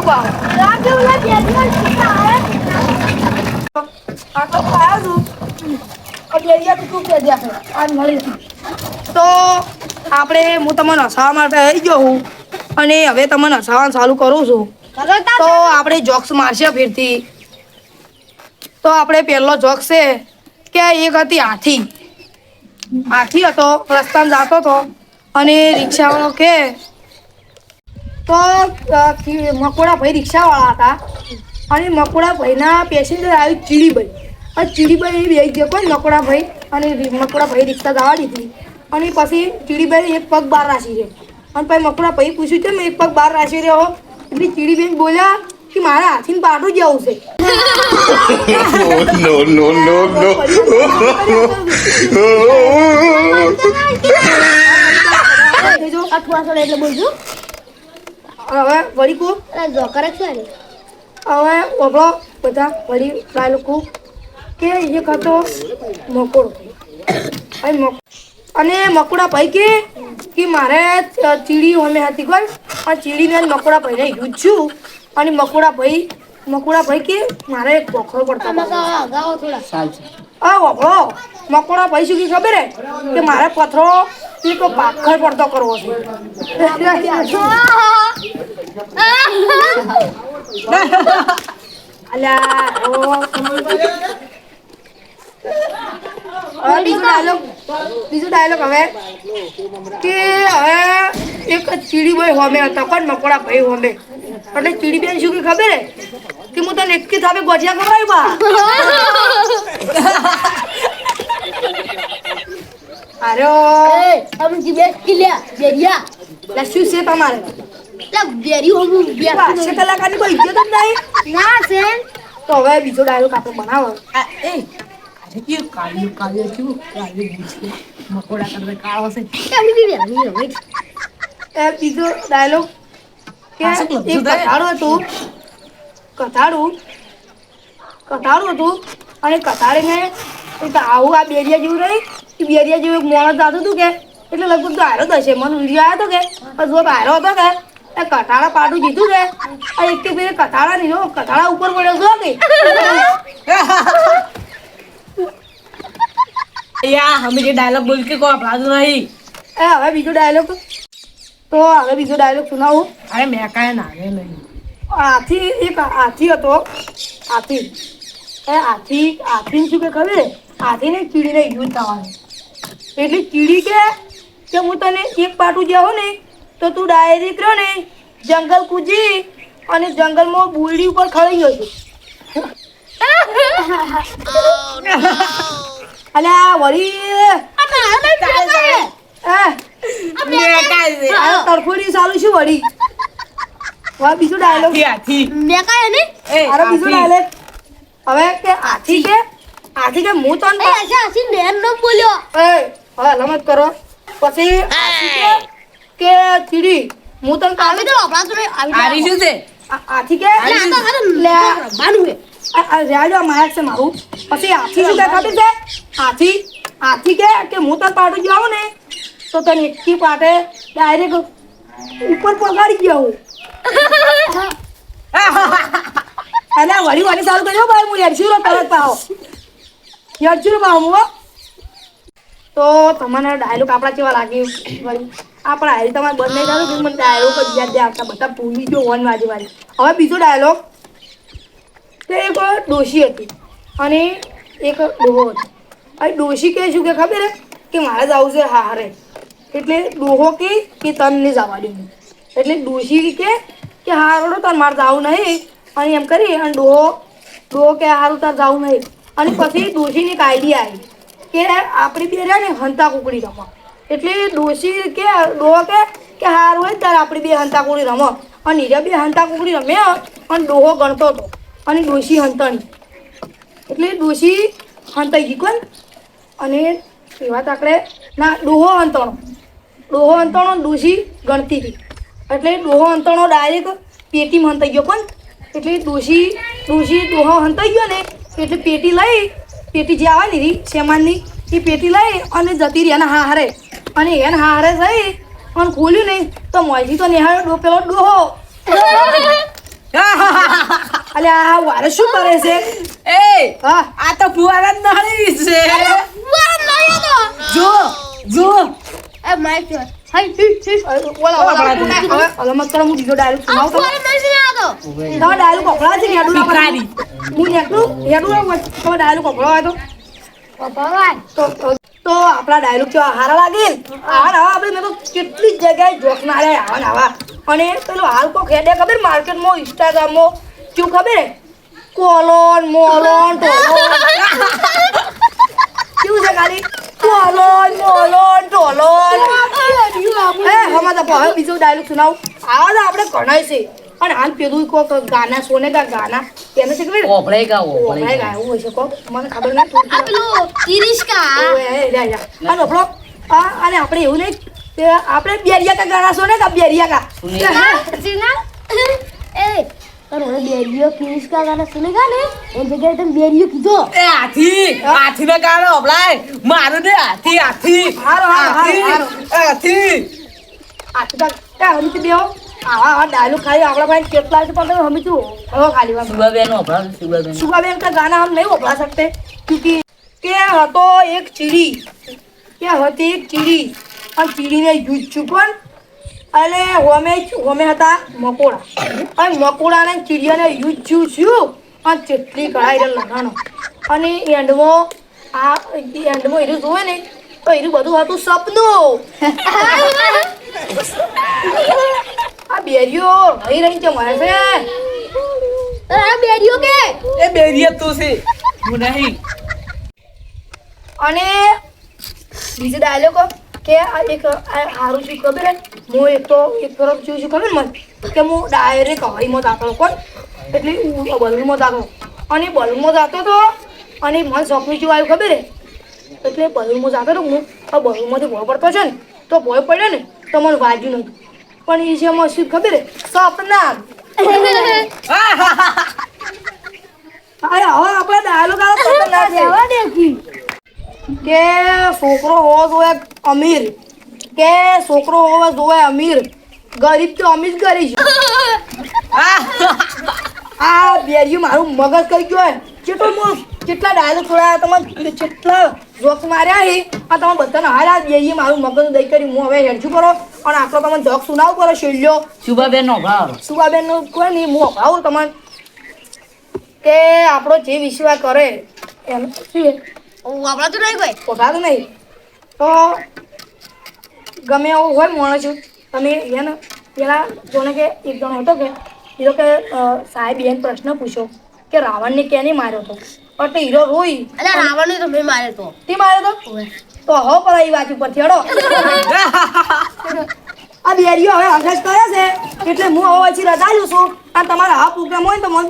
પાવ આ તો ખાયો છું અડિયા તું કે દે આપણે આ મળી તો આપણે હું તમને હસાવવા માટે આવી ગયો હું અને હવે તમને હસાવવાનું ચાલુ કરું છું તો આપણે જોક્સ મારશે ફેરથી તો આપણે પહેલો જોક્સ છે કે એક હતી હાથી હતો રસ્તામાં જતો હતો અને રિક્ષાવાળો કે તો મકોડા ભાઈ રિક્ષાવાળા હતા અને મકોડા ભાઈના પેસેન્જર આવી ચીડીભાઈ અને ચીડીભાઈ બેસી ગયો કોઈ મકોડા ભાઈ અને મકોડા ભાઈ રિક્ષા જવા દીધી અને પછી ચીડીભાઈ એક પગ બહાર રાખી છે અને પછી મકોડા ભાઈ પૂછ્યું છે મેં એક પગ બહાર રાખી રહ્યો એટલે ચીડીબેન બોલ્યા કે મારા હાથીને પાટું જ આવું છે એટલે બોલજો હવે વળી કો જોકર છે હવે ઓભળો બધા વળી લોકો કે એક હતો મકોડો અને મકોડા ભાઈ કે મારે ચીડી અમે હતી કોઈ અને ચીડીને મકોડા ભાઈને યુજ છું અને મકોડા ભાઈ કે મારે એક પોખરો પડતો ઓભળો મકોડા ભાઈ શું કે ખબર હે કે મારે પથરો એક પાખર પડતો કરવો છે બીજો ડાયલોગ હવે કે હવે એક ચીડીભાઈ હોમે હતા પણ મકોડા ભાઈ હોમે એટલે ચીડીબેન શું કે ખબર હે કે હું તને એક થાપે ગોઠિયા ખવડાવી બા અરે અમે જીબે કિલ્યા બેરિયા લસ્યુ છે તમારે બેરી હોવું છે કલાકારની કોઈ ઇજ્જત જ નહીં ના છે તો હવે બીજો ડાયલોગ આપણે બનાવો મકોડા કરતા કાળો છે એ બીજો ડાયલોગ કે એક કથાડું હતું અને કથાડીને આવું આ બેરિયા જેવું રહી બેરિયા જેવું એક મોણસ જાતું હતું કે એટલે લગભગ તો હારો જ હશે મને વિડીયો આવ્યો હતો કે જો હારો હતો કે એ કથાડા પાટું જીધું કે આ એક ફેરે કથાડા નહીં કથાડા ઉપર પડ્યો છો કે અમે જે ડાયલોગ બોલ કે કોઈ અપરાધ નહીં એ હવે બીજો ડાયલોગ સુનાવું અરે મેં કાંઈ નાગે નહીં એક હાથી હતો હાથીને શું કે ખબર હાથીને ચીડીને યુદ્ધ થવાનું એટલે ચીડી કે હું તને એક પાટું જાઉં ને તો તું ડાયરેક્ટ રહ્યો ને જંગલ કૂદી અને જંગલમાં બુરડી ઉપર ખડી ગયો છું અલ્યા વળી તરફોડી ચાલુ શું વળી બીજો ડાયલોગ બીજો ડાયલોગ હવે કે હાથી કે હું તને બોલ્યો હવે લમત કરો પછી કે ચીડી હું તને કાલે આરી શું છે હાથી કે રાજો માયક છે મારું પછી હાથી શું કે ખબર છે હાથી કે હું તને પાડું જાઉં ને તો તને એકથી પાટે ડાયરેક્ટ ઉપર પગાડી ગયો હું અરે વળી ચાલુ કર્યો ભાઈ હું યરચુરો તરત પાવો હું તો તમને ડાયલોગ આપણા કેવા લાગ્યું વળી આપણા હારી તમારે બંધ નહીં થતું મને ડાયલોગ જ યાદ આવતા બધા ભૂલી ગયો વન વાળી હવે બીજો ડાયલોગ તો એક ડોશી હતી અને એક ડોહો હતો હવે ડોશી કે શું કે ખબર હે કે મારે જવું છે હારે એટલે ડોહો કે તને નહીં જવા દે એટલે ડોશી કે હારો તાર મારે જવું નહીં અને એમ કરી અને ડોહો કે હારું તાર જવું નહીં અને પછી ડોશીની એક આઈડિયા આવી કે આપણી બે રહ્યા ને હંતા કુકડી રમો એટલે ડોશી કે ડોહો કે હારું હોય ત્યારે આપણી બે હંતા કુકડી રમો અને નીરા બે હંતા કુકડી રમ્યા અને ડોહો ગણતો હતો અને ડોશી હંતાણી એટલે ડોશી હંતાઈ ગઈ કોણ અને એવા તાકડે ના ડોહો અંતણો ડોશી ગણતી હતી એટલે ડોહો અંતણો ડાયરેક્ટ પેટીમાં હંતાઈ ગયો પણ એટલે ડોહો હંતાઈ ગયો ને એટલે પેટી જે આવે ને શેમાનની એ પેટી લઈ અને જતી રહી એના હારે અને એને હારે જઈ અને ખોલ્યું નહીં તો મોજી તો નિહાળ્યો પેલો ડોહો અલે આ વારે શું કરે છે? એ હા આ તો ફુવારા જ નળી છે. જો જો એ માઈક છે હાય બોલા હવે અલમત કરો. હું બીજો ડાયલોગ સુનાવું તમને. તમારે ડાયલોગ પકડા છે ને હેડું ના ભિખારી. હું હેડું ના તમે ડાયલોગ પકડો હોય ભગવાન તો આપણા ડાયલોગ કેવા હારા લાગે ને? આવા આપણે મેં તો કેટલી જગ્યાએ જોક માર્યા આવા ને આવા. અને પેલો હાલ કોક હેડે ખબર માર્કેટમાં ઇન્સ્ટાગ્રામમાં કેવું ખબર હે? કોલોન મોલોન ટોલોન કેવું છે ખાલી કોલોન મોલોન ટોલોન. હમણાં તો હવે બીજો ડાયલોગ સુનાવું. આવા તો આપણે ગણાય છે. અને હાલ પેલું કોક ગાના સોને કા ગાના એને છે ખબર? ઓપડે ગાઓ ઓપડાય ગાયું હોય છે કોક મને ખબર ના થોડી. આ પેલું તિરિસ્કા અને આપણે એવું નહીં કે આપણે બેરિયા કા ગાના છો ને કા બેરિયા કા સીના એ તારો બેરિયો તિરિસ્કા ગાના સુનેગા ને એ જગ્યાએ તમે બેરિયો કીધો એ હાથી ને ગાળો ઓપલાય મારું ને હાથી હારો, હારો. હાથી હમી બેહો આવા ડાયલોગ ખાલી આપણા ભાઈ કેટલા છે પણ હમી તું હવે ખાલી વાત સુબાબેન ઓપલાય સુબાબેન सुबह का गाना हम नहीं बता सकते क्योंकि क्या હતો એક ચીડી હતી એક ચીડી અને ચીડીને યુદ્ધ ચૂકવન અને હોમે હતા મકોડા અને મકોડાને ચીડિયાને યુદ્ધ થયું અને ચેટલી કઢાઈ લગાણો અને એન્ડમાં એનું જોવે ને તો એનું બધું હતું સપનું. આ બેરીઓ રહી રહી છે મારે છે આ બેરિયો કે એ બેરિયા તું છે હું નહીં. અને બીજો ડાયલોગ કે આ એક હારું શું ખબર હે? હું એક તરફ જોઉં છું ખબર મને કે હું ડાયરેક્ટ હવાઈમાં દાખલો કોણ એટલે બલૂનમાં દાખલો અને બલૂનમાં જતો હતો અને મને સપનું શું આવ્યું ખબર હે? એટલે બલૂનમાં જતો હતો હું આ બલૂનમાંથી ભોય પડતો છે ને તો ભોય પડ્યો ને તો મને વાગ્યું નહીં પણ એ છે મને શું ખબર હે? સપના. અરે હવે આપણે ડાયલોગ આવે સપના છે કે છોકરો હોવો જોઈએ અમીર કે છોકરો હોવો જોઈએ અમીર ગરીબ તો અમીર જ કરી છે. આ બેરિયું મારું મગજ કરી ગયો કેટલા ડાયલોગ છોડાયા તમે કેટલા જોક્સ માર્યા છે આ તમે બધાને હાલ આ બેરિયું મારું મગજ દઈ કરી હું હવે હેડશું કરો અને આટલો તમે જોક સુનાવ કરો શૈલ્યો સુબાબેન ઓપલાવ સુબાબેનનું કોઈ નહીં હું અપાવું તમને કે આપણો જે વિશ્વાસ કરે એમ શું આપણા તો નહીં ભાઈ પોતાનું નહીં તો ગમે એવું હોય માણસ તમે એને પેલા જોને કે એક જણો હતો કે હીરો કે સાહેબ એને પ્રશ્ન પૂછ્યો કે રાવણને કેને માર્યો હતો એટલે હીરો રોઈ અરે રાવણને તો મેં માર્યો તો તે માર્યો તો હવે પર એ વાત ઉપરથી હડો આ બેરીઓ હવે અભ્યાસ કરે છે એટલે હું હવે પછી રજા લઉં છું અને તમારા હા પ્રોગ્રામ હોય ને તો મને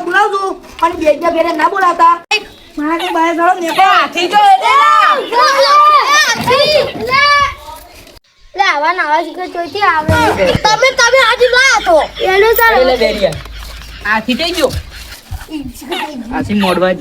બોલાવજો અને બેરિયા બેરે ના બોલાવતા મારા કે બહાર ધરો ને હાથી જો લે આવા નાવા શીખર ચોઈથી આવે તમે હાજી લાયા તો એનો તારો એટલે બેરિયા હાથી થઈ ગયો હાથી મોડવા જ